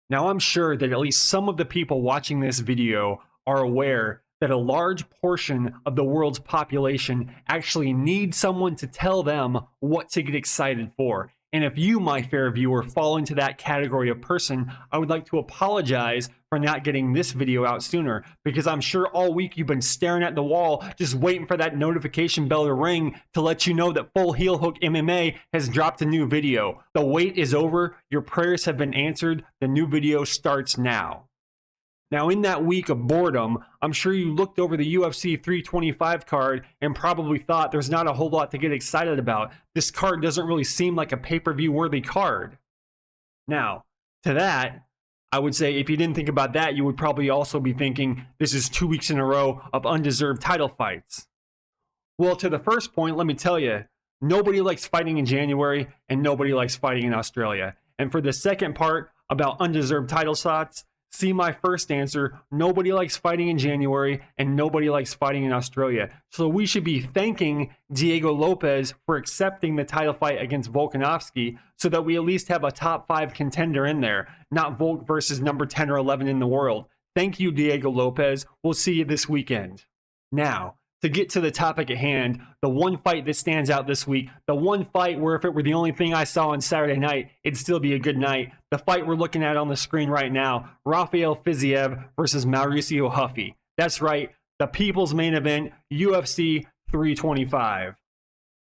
Now, I'm sure that at least some of the people watching this video are aware that a large portion of the world's population actually need someone to tell them what to get excited for. And if you, my fair viewer, fall into that category of person, I would like to apologize for not getting this video out sooner, because I'm sure all week you've been staring at the wall just waiting for that notification bell to ring to let you know that Full Heel Hook MMA has dropped a new video. The wait is over, your prayers have been answered, the new video starts now. Now, in that week of boredom, I'm sure you looked over the UFC 325 card and probably thought there's not a whole lot to get excited about. This card doesn't really seem like a pay-per-view worthy card. Now, to that, I would say if you didn't think about that, you would probably also be thinking this is 2 weeks in a row of undeserved title fights. Well, to the first point, let me tell you, nobody likes fighting in January and nobody likes fighting in Australia. And for the second part about undeserved title shots, see my first answer, nobody likes fighting in January and nobody likes fighting in Australia. So we should be thanking Diego Lopez for accepting the title fight against Volkanovski so that we at least have a top 5 contender in there, not Volk versus number 10 or 11 in the world. Thank you, Diego Lopez. We'll see you this weekend. Now, to get to the topic at hand, the one fight that stands out this week, the one fight where if it were the only thing I saw on Saturday night, it'd still be a good night. The fight we're looking at on the screen right now, Rafael Fiziev versus Mauricia Ruffy. That's right, the people's main event, UFC 325.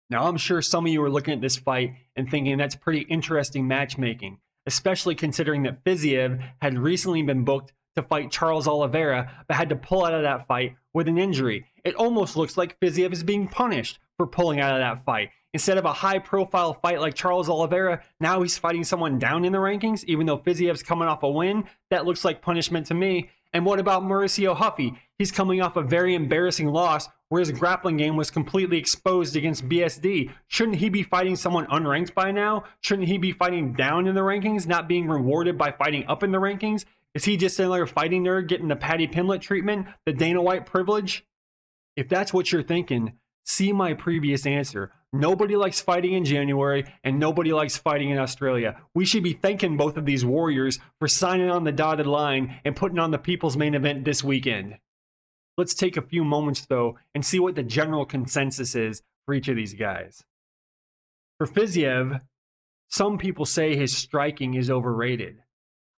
Now, I'm sure some of you are looking at this fight and thinking that's pretty interesting matchmaking, especially considering that Fiziev had recently been booked to fight Charles Oliveira, but had to pull out of that fight with an injury. It almost looks like Fiziev is being punished for pulling out of that fight. Instead of a high-profile fight like Charles Oliveira, now he's fighting someone down in the rankings, even though Fiziev's coming off a win. That looks like punishment to me. And what about Mauricio Ruffy? He's coming off a very embarrassing loss where his grappling game was completely exposed against BSD. Shouldn't he be fighting someone unranked by now? Shouldn't he be fighting down in the rankings, not being rewarded by fighting up in the rankings? Is he just another fighting nerd getting the Paddy Pimblett treatment, the Dana White privilege? If that's what you're thinking, see my previous answer. Nobody likes fighting in January and nobody likes fighting in Australia. We should be thanking both of these warriors for signing on the dotted line and putting on the people's main event this weekend. Let's take a few moments though and see what the general consensus is for each of these guys. For Fiziev, some people say his striking is overrated.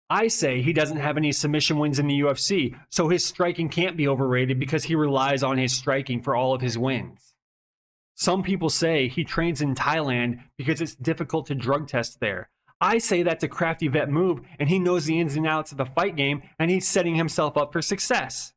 I say he doesn't have any submission wins in the UFC, so his striking can't be overrated because he relies on his striking for all of his wins. Some people say he trains in Thailand because it's difficult to drug test there. I say that's a crafty vet move and he knows the ins and outs of the fight game and he's setting himself up for success.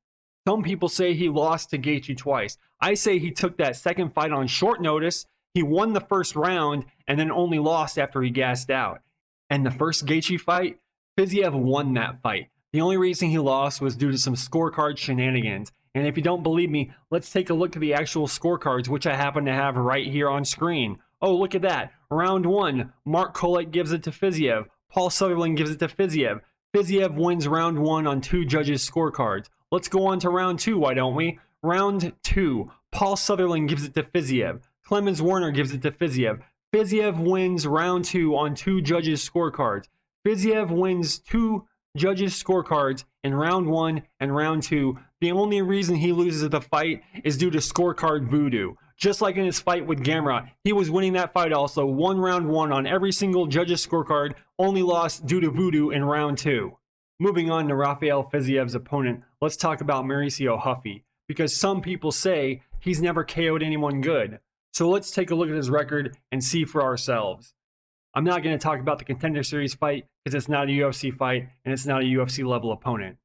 Some people say he lost to Gaethje twice. I say he took that second fight on short notice, he won the first round, and then only lost after he gassed out. And the first Gaethje fight, Fiziev won that fight. The only reason he lost was due to some scorecard shenanigans. And if you don't believe me, let's take a look at the actual scorecards, which I happen to have right here on screen. Oh, look at that. Round 1, Mark Kolek gives it to Fiziev. Paul Sutherland gives it to Fiziev. Fiziev wins round 1 on 2 judges' scorecards. Let's go on to round 2, why don't we? Round 2, Paul Sutherland gives it to Fiziev. Clemens Werner gives it to Fiziev. Fiziev wins round 2 on 2 judges' scorecards. Fiziev wins 2 judges' scorecards in round 1 and round 2. The only reason he loses the fight is due to scorecard voodoo. Just like in his fight with Gamrot, he was winning that fight also, won round 1 on every single judge's scorecard, only lost due to voodoo in round 2. Moving on to Rafael Fiziev's opponent, let's talk about Mauricio Ruffy, because some people say he's never KO'd anyone good. So let's take a look at his record and see for ourselves. I'm not going to talk about the Contender Series fight because it's not a UFC fight and it's not a UFC level opponent.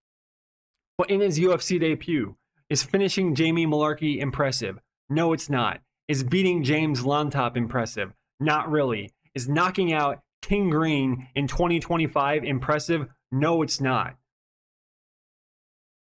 But in his UFC debut, is finishing Jamie Mullarkey impressive? No, it's not. Is beating James Lantop impressive? Not really. Is knocking out King Green in 2025 impressive? No, it's not.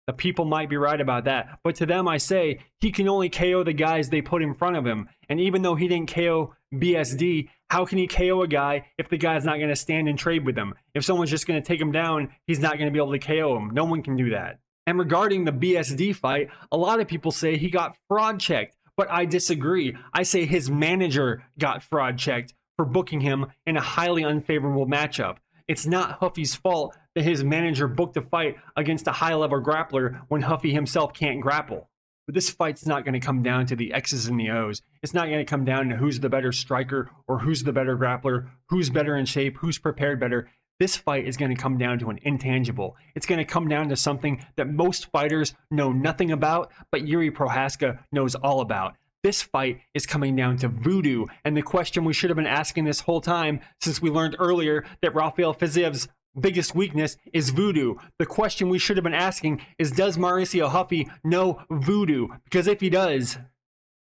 The people might be right about that, but to them I say he can only KO the guys they put in front of him. And even though he didn't KO BSD, how can he KO a guy if the guy's not going to stand and trade with him? If someone's just going to take him down, he's not going to be able to KO him. No one can do that. And regarding the BSD fight, a lot of people say he got fraud checked, but I disagree. I say his manager got fraud checked for booking him in a highly unfavorable matchup. It's not Ruffy's fault that his manager booked a fight against a high-level grappler when Huffy himself can't grapple. But this fight's not going to come down to the X's and the O's. It's not going to come down to who's the better striker or who's the better grappler, who's better in shape, who's prepared better. This fight is going to come down to an intangible. It's going to come down to something that most fighters know nothing about, but Yuri Prohaska knows all about. This fight is coming down to voodoo, and the question we should have been asking this whole time, since we learned earlier that Rafael Fiziev's biggest weakness is voodoo. The question we should have been asking is, does Mauricia Ruffy know voodoo? Because if he does,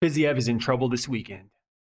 Fiziev is in trouble this weekend.